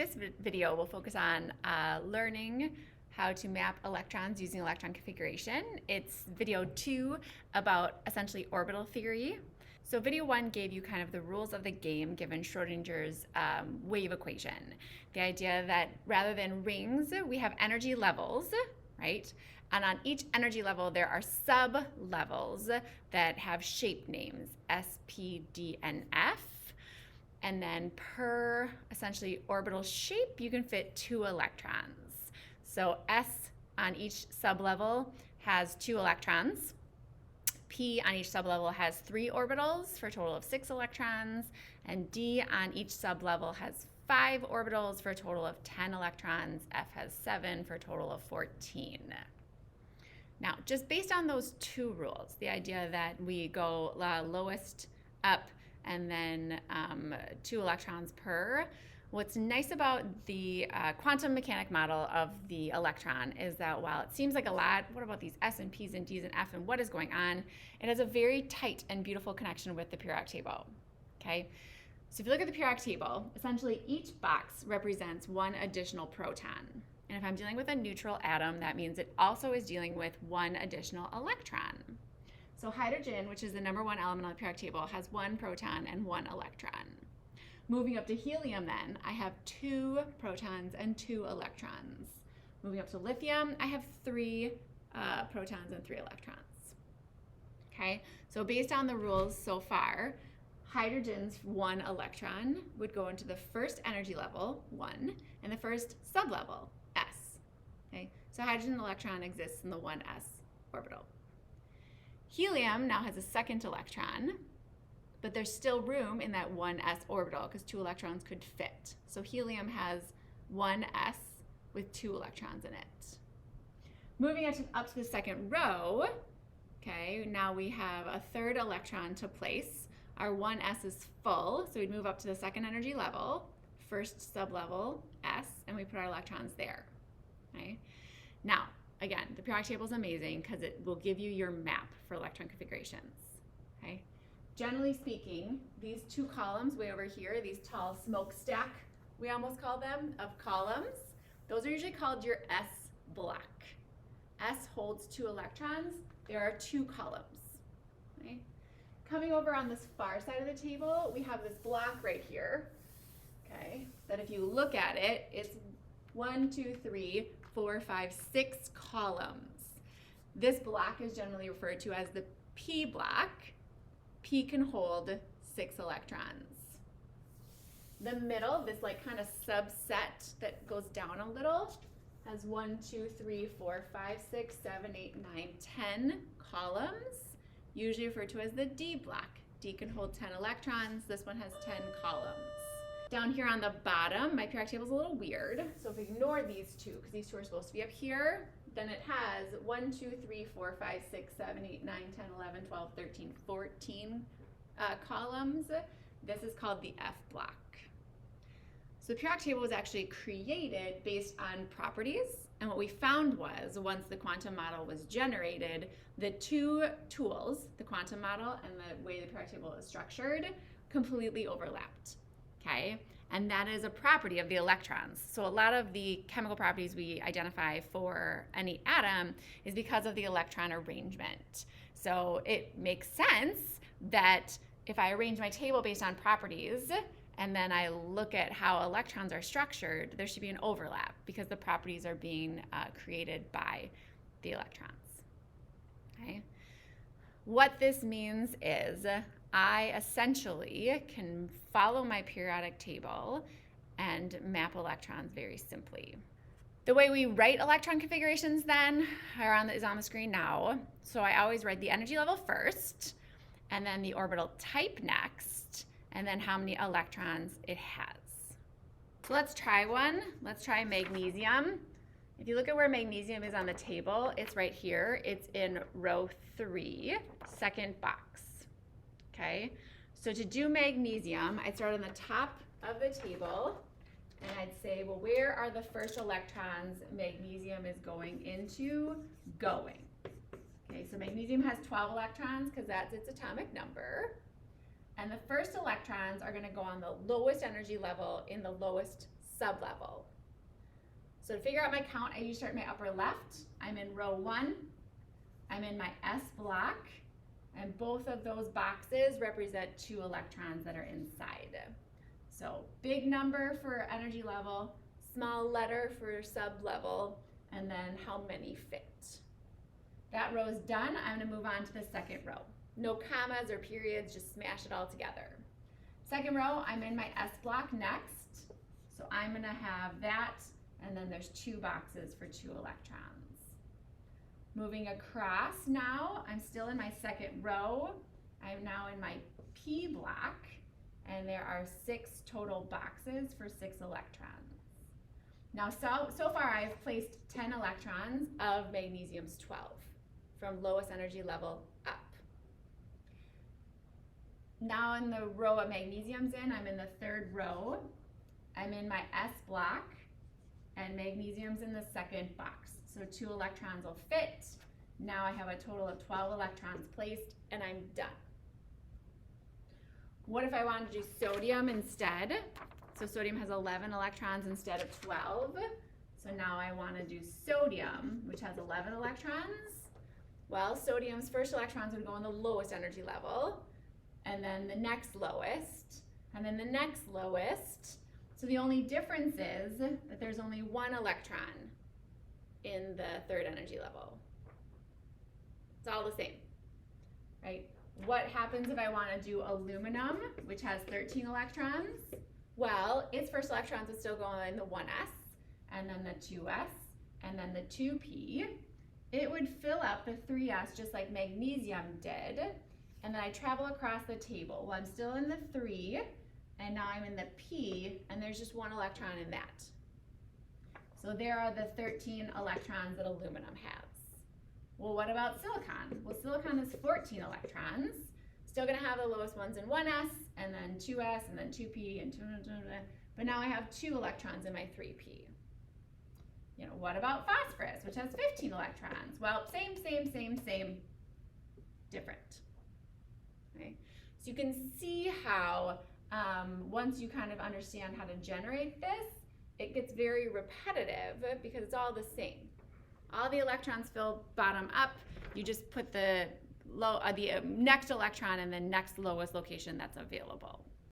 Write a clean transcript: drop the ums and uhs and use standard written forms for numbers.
This video will focus on learning how to map electrons using electron configuration. It's video 2 about essentially orbital theory. So video 1 gave you kind of the rules of the game given Schrodinger's wave equation. The idea that rather than rings, we have energy levels, right? And on each energy level, there are sub-levels that have shape names, S, P, D, and F. And then per essentially orbital shape, you can fit 2 electrons. So S on each sublevel has 2 electrons. P on each sublevel has 3 orbitals for a total of 6 electrons. And D on each sublevel has 5 orbitals for a total of 10 electrons. F has 7 for a total of 14. Now, just based on those 2 rules, the idea that we go lowest up and then 2 electrons per. What's nice about the quantum mechanic model of the electron is that while it seems like a lot, what about these S and P's and D's and F and what is going on? It has a very tight and beautiful connection with the periodic table, okay? So if you look at the periodic table, essentially each box represents 1 additional proton. And if I'm dealing with a neutral atom, that means it also is dealing with 1 additional electron. So hydrogen, which is the number 1 element on the periodic table, has 1 proton and 1 electron. Moving up to helium then, I have 2 protons and 2 electrons. Moving up to lithium, I have 3 protons and 3 electrons. Okay, so based on the rules so far, hydrogen's 1 electron would go into the first energy level, 1, and the first sublevel, S. Okay, so hydrogen electron exists in the 1s orbital. Helium now has a 2nd electron, but there's still room in that 1s orbital because 2 electrons could fit. So helium has 1s with 2 electrons in it. Moving up to the second row, okay, now we have a 3rd electron to place. Our 1s is full, so we'd move up to the 2nd energy level, first sublevel, S, and we put our electrons there, okay? Now, again, the periodic table is amazing because it will give you your map for electron configurations, okay? Generally speaking, these 2 columns way over here, these tall smokestack, we almost call them, of columns, those are usually called your S block. S holds 2 electrons. There are 2 columns, okay? Coming over on this far side of the table, we have this block right here, okay? That if you look at it, it's 1, 2, 3, 4, 5, 6 columns. This block is generally referred to as the P block. P can hold 6 electrons. The middle, this like kind of subset that goes down a little, has 1, 2, 3, 4, 5, 6, 7, 8, 9, 10 columns, usually referred to as the D block. D can hold 10 electrons. This one has 10 columns. Down here on the bottom, my periodic table is a little weird. So if we ignore these 2, because these 2 are supposed to be up here, then it has 1, 2, 3, 4, 5, 6, 7, 8, 9, 10, 11, 12, 13, 14 columns. This is called the F block. So the periodic table was actually created based on properties. And what we found was once the quantum model was generated, the 2 tools, the quantum model and the way the periodic table is structured, completely overlapped. Okay, and that is a property of the electrons. So a lot of the chemical properties we identify for any atom is because of the electron arrangement. So it makes sense that if I arrange my table based on properties and then I look at how electrons are structured, there should be an overlap because the properties are being created by the electrons. Okay. What this means is I essentially can follow my periodic table and map electrons very simply. The way we write electron configurations then is on the screen now. So I always write the energy level first, and then the orbital type next, and then how many electrons it has. So let's try one. Let's try magnesium. If you look at where magnesium is on the table, it's right here. It's in row 3, 2nd box. Okay, so to do magnesium, I'd start on the top of the table and I'd say, well, where are the first electrons magnesium is going into going? Okay, so magnesium has 12 electrons because that's its atomic number. And the first electrons are going to go on the lowest energy level in the lowest sublevel. So to figure out my count, I usually start in my upper left. I'm in row 1. I'm in my S block, and both of those boxes represent 2 electrons that are inside. So big number for energy level, small letter for sublevel, and then how many fit. That row is done. I'm going to move on to the second row. No commas or periods, just smash it all together. Second row, I'm in my S block next. So I'm going to have that, and then there's 2 boxes for 2 electrons. Moving across now, I'm still in my second row. I'm now in my P block, and there are 6 total boxes for 6 electrons. Now, so far I've placed 10 electrons of magnesium's 12 from lowest energy level up. Now in the row of magnesium's in, I'm in the third row. I'm in my S block, and magnesium's in the second box. So 2 electrons will fit. Now I have a total of 12 electrons placed, and I'm done. What if I wanted to do sodium instead? So sodium has 11 electrons instead of 12. So now I want to do sodium, which has 11 electrons. Well, sodium's first electrons would go in the lowest energy level, and then the next lowest, and then the next lowest. So the only difference is that there's only 1 electron in the third energy level. It's all the same, right? What happens if I want to do aluminum, which has 13 electrons? Well, its first electrons would still go in the 1s, and then the 2s, and then the 2p. It would fill up the 3s just like magnesium did, and then I travel across the table. Well, I'm still in the 3, and now I'm in the p, and there's just 1 electron in that. So there are the 13 electrons that aluminum has. Well, what about silicon? Well, silicon has 14 electrons. Still gonna have the lowest ones in 1s, and then 2s, and then 2p, and 2, but now I have 2 electrons in my 3p. You know, what about phosphorus, which has 15 electrons? Well, same, different. Okay? So you can see how once you kind of understand how to generate this, it gets very repetitive because it's all the same. All the electrons fill bottom up. You just put the next electron in the next lowest location that's available.